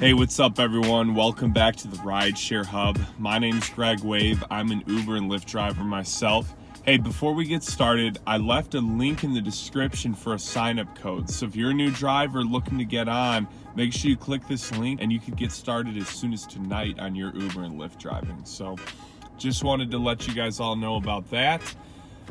Hey, what's up everyone? Welcome back to the Rideshare Hub. My name's Greg Wave. I'm an Uber and Lyft driver myself. Hey, before we get started, I left a link in the description for a sign-up code. So if you're a new driver looking to get on, make sure you click this link and you can get started as soon as tonight on your Uber and Lyft driving. So just wanted to let you guys all know about that.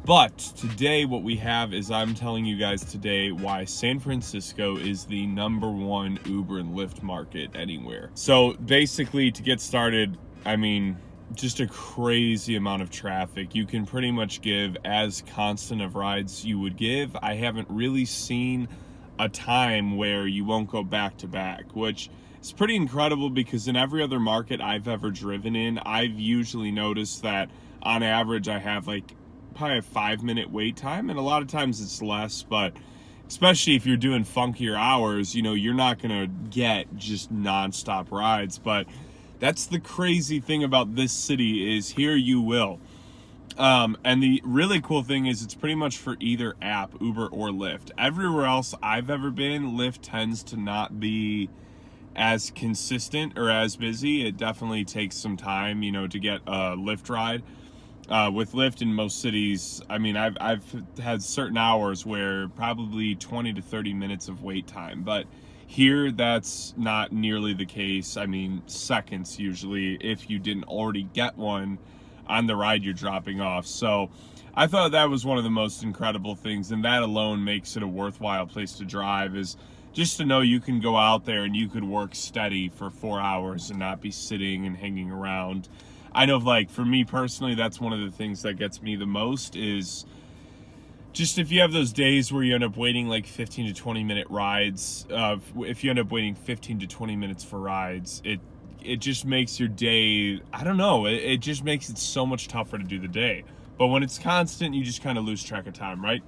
But today what we have is I'm telling you guys today why San Francisco is the #1 Uber and Lyft market anywhere. So basically, to get started, I mean, just a crazy amount of traffic. You can pretty much give as constant of rides you would give. I haven't really seen a time where you won't go back to back, which is pretty incredible because in every other market I've ever driven in, I've usually noticed that on average I have like probably a 5-minute wait time, and a lot of times it's less, but especially if you're doing funkier hours, you know, you're not gonna get just nonstop rides. But that's the crazy thing about this city is here you will. And the really cool thing is it's pretty much for either app, Uber or Lyft. Everywhere else I've ever been, Lyft tends to not be as consistent or as busy. It definitely takes some time, you know, to get a Lyft ride. With Lyft in most cities, I mean, I've had certain hours where probably 20 to 30 minutes of wait time, but here that's not nearly the case. I mean, seconds usually if you didn't already get one on the ride you're dropping off. So I thought that was one of the most incredible things, and that alone makes it a worthwhile place to drive, is just to know you can go out there and you could work steady for 4 hours and not be sitting and hanging around. I know, like, for me personally, that's one of the things that gets me the most is just if you have those days where you end up waiting like 15 to 20 minute rides, if you end up waiting 15 to 20 minutes for rides, it just makes your day, I don't know, it just makes it so much tougher to do the day. But when it's constant, you just kind of lose track of time, right?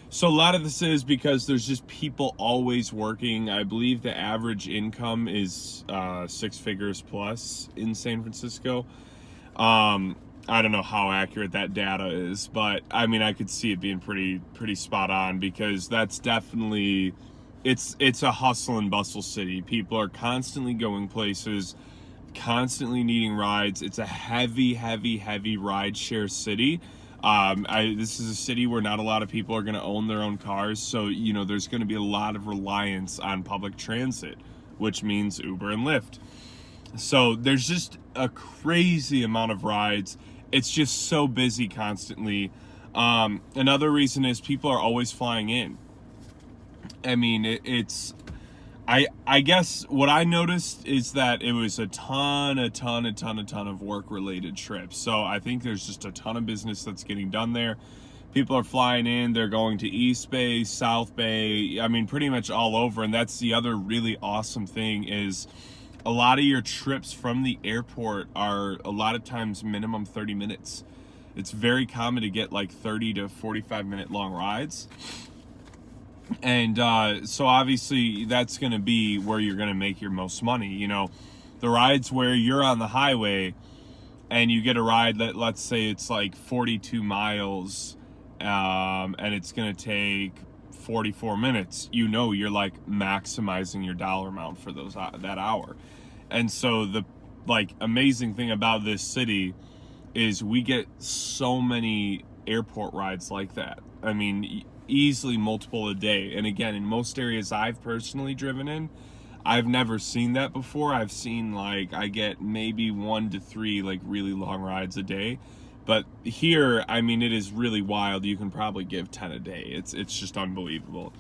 So a lot of this is because there's just people always working. I believe the average income is 6 figures plus in San Francisco. I don't know how accurate that data is, but I mean, I could see it being pretty spot on, because that's definitely, it's a hustle and bustle city. People are constantly going places, constantly needing rides. It's a heavy rideshare city. This is a city where not a lot of people are going to own their own cars, so you know there's going to be a lot of reliance on public transit, which means Uber and Lyft. So there's just a crazy amount of rides. It's just so busy constantly. Another reason is people are always flying in. I mean, I guess what I noticed is that it was a ton of work-related trips. So I think there's just a ton of business that's getting done there. People are flying in, they're going to East Bay, South Bay, I mean, pretty much all over. And that's the other really awesome thing is a lot of your trips from the airport are a lot of times minimum 30 minutes. It's very common to get like 30 to 45 minute long rides. And so obviously that's going to be where you're going to make your most money. You know, the rides where you're on the highway and you get a ride that, let's say it's like 42 miles and it's going to take 44 minutes, you know, you're like maximizing your dollar amount for that hour. And so the like amazing thing about this city is we get so many airport rides like that. I mean, easily multiple a day. And again, in most areas I've personally driven in, I've never seen that before. I've seen like I get maybe 1 to 3 like really long rides a day. But here, I mean, it is really wild. You can probably give 10 a day. It's just unbelievable.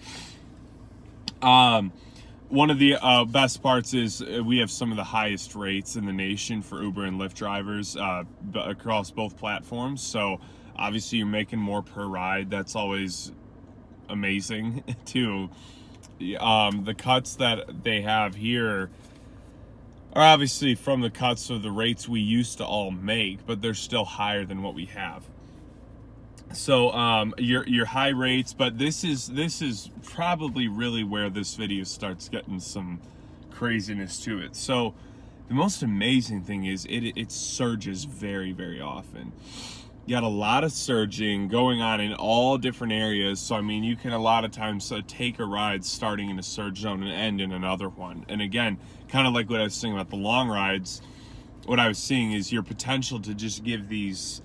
One of the best parts is we have some of the highest rates in the nation for Uber and Lyft drivers across both platforms. So obviously you're making more per ride. That's always amazing too. The cuts that they have here are obviously from the cuts of the rates we used to all make, but they're still higher than what we have. So your high rates, but this is probably really where this video starts getting some craziness to it. So the most amazing thing is it surges very often. You got a lot of surging going on in all different areas. So, I mean, you can a lot of times take a ride starting in a surge zone and end in another one. And again, kind of like what I was saying about the long rides, what I was seeing is your potential to just give these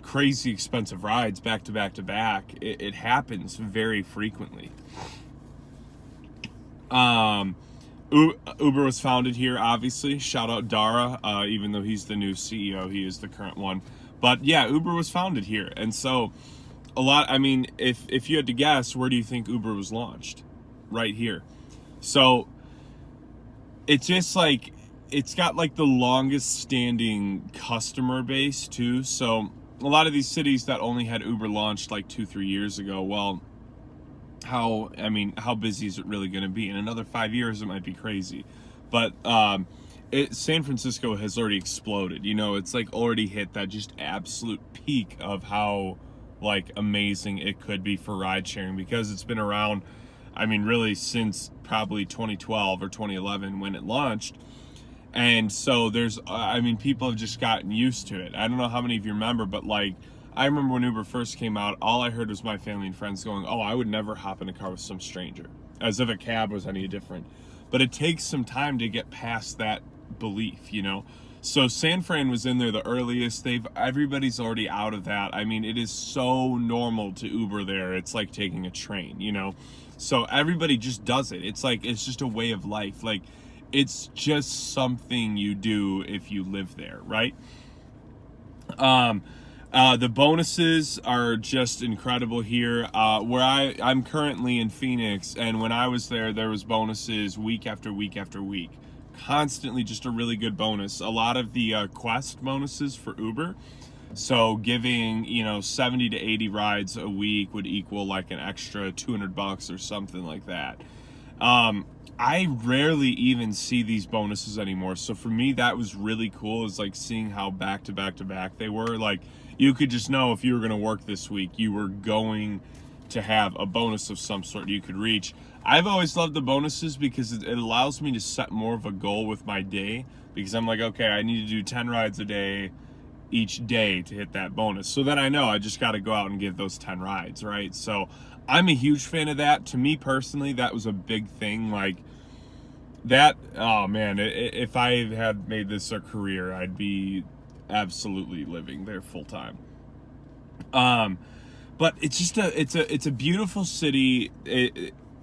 crazy expensive rides back to back to back. It happens very frequently. Uber was founded here, obviously. Shout out Dara, even though he's the new CEO, he is the current one. But yeah, Uber was founded here. And so I mean, if you had to guess, where do you think Uber was launched? Right here. So it's just like, it's got like the longest standing customer base too. So a lot of these cities that only had Uber launched like 2-3 years ago, well, how busy is it really going to be? In another 5 years, it might be crazy. But San Francisco has already exploded. You know, it's like already hit that just absolute peak of how like amazing it could be for ride sharing, because it's been around, I mean, really since probably 2012 or 2011 when it launched. And so people have just gotten used to it. I don't know how many of you remember, but like, I remember when Uber first came out, all I heard was my family and friends going, oh, I would never hop in a car with some stranger, as if a cab was any different. But it takes some time to get past that belief, you know? So San Fran was in there the earliest. Everybody's already out of that. I mean, it is so normal to Uber there. It's like taking a train, you know? So everybody just does it. It's like, it's just a way of life. Like, it's just something you do if you live there, right? The bonuses are just incredible here. Where I'm currently in Phoenix, and when I was there was bonuses week after week after week. Constantly just a really good bonus. A lot of the Quest bonuses for Uber. So giving, 70 to 80 rides a week would equal like an extra $200 or something like that. I rarely even see these bonuses anymore. So for me, that was really cool, is like seeing how back to back to back they were. Like, you could just know if you were going to work this week, you were going to have a bonus of some sort you could reach. I've always loved the bonuses because it allows me to set more of a goal with my day, because I'm like, okay, I need to do 10 rides a day each day to hit that bonus. So then I know I just got to go out and give those 10 rides, right? So I'm a huge fan of that. To me personally, that was a big thing. Like that, oh man, if I had made this a career, I'd be absolutely living there full time. But it's just it's a beautiful city.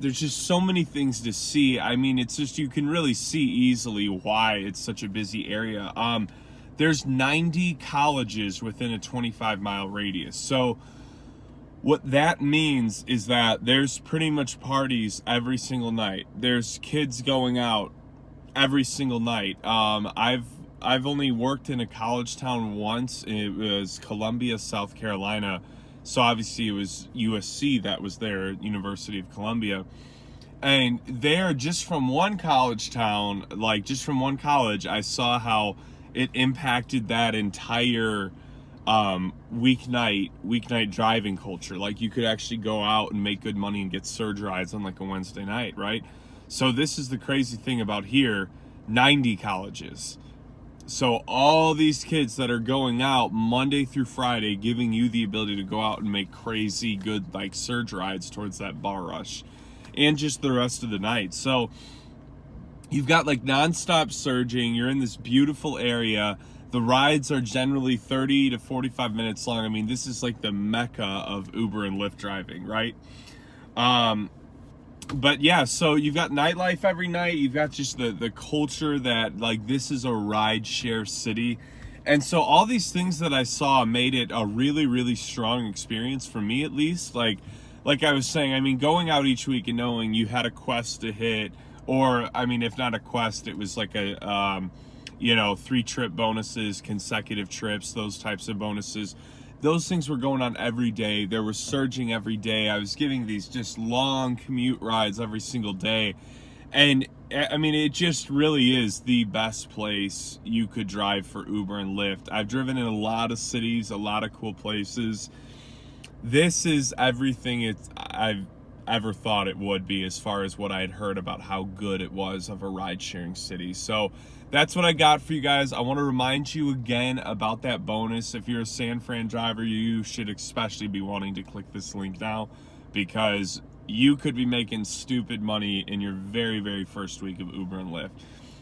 There's just so many things to see. I mean, it's just, you can really see easily why it's such a busy area. There's 90 colleges within a 25-mile radius. So what that means is that there's pretty much parties every single night. There's kids going out every single night. I've only worked in a college town once. It was Columbia, South Carolina. So obviously it was USC that was there, University of Columbia. And there, just from one college town, like just from one college, I saw how it impacted that entire weeknight driving culture. Like, you could actually go out and make good money and get surge rides on like a Wednesday night, right? So this is the crazy thing about here, 90 colleges. So all these kids that are going out Monday through Friday, giving you the ability to go out and make crazy good like surge rides towards that bar rush and just the rest of the night. So you've got like nonstop surging. You're in this beautiful area. The rides are generally 30 to 45 minutes long. I mean, this is like the mecca of Uber and Lyft driving, right? But yeah, so you've got nightlife every night. You've got just the culture that like, this is a ride share city. And so all these things that I saw made it a really, really strong experience for me, at least. Like I was saying, I mean, going out each week and knowing you had a quest to hit, or I mean, if not a quest, it was like a 3-trip bonuses, consecutive trips, those types of bonuses. Those things were going on every day. There was surging every day. I was giving these just long commute rides every single day. And I mean, it just really is the best place you could drive for Uber and Lyft. I've driven in a lot of cities, a lot of cool places. This is everything I've ever thought it would be, as far as what I had heard about how good it was of a ride-sharing city. So that's what I got for you guys. I want to remind you again about that bonus. If you're a San Fran driver, you should especially be wanting to click this link now, because you could be making stupid money in your very, very first week of Uber and Lyft.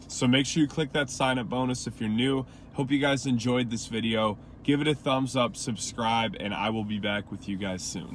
So make sure you click that sign up bonus if you're new. Hope you guys enjoyed this video. Give it a thumbs up, subscribe, and I will be back with you guys soon.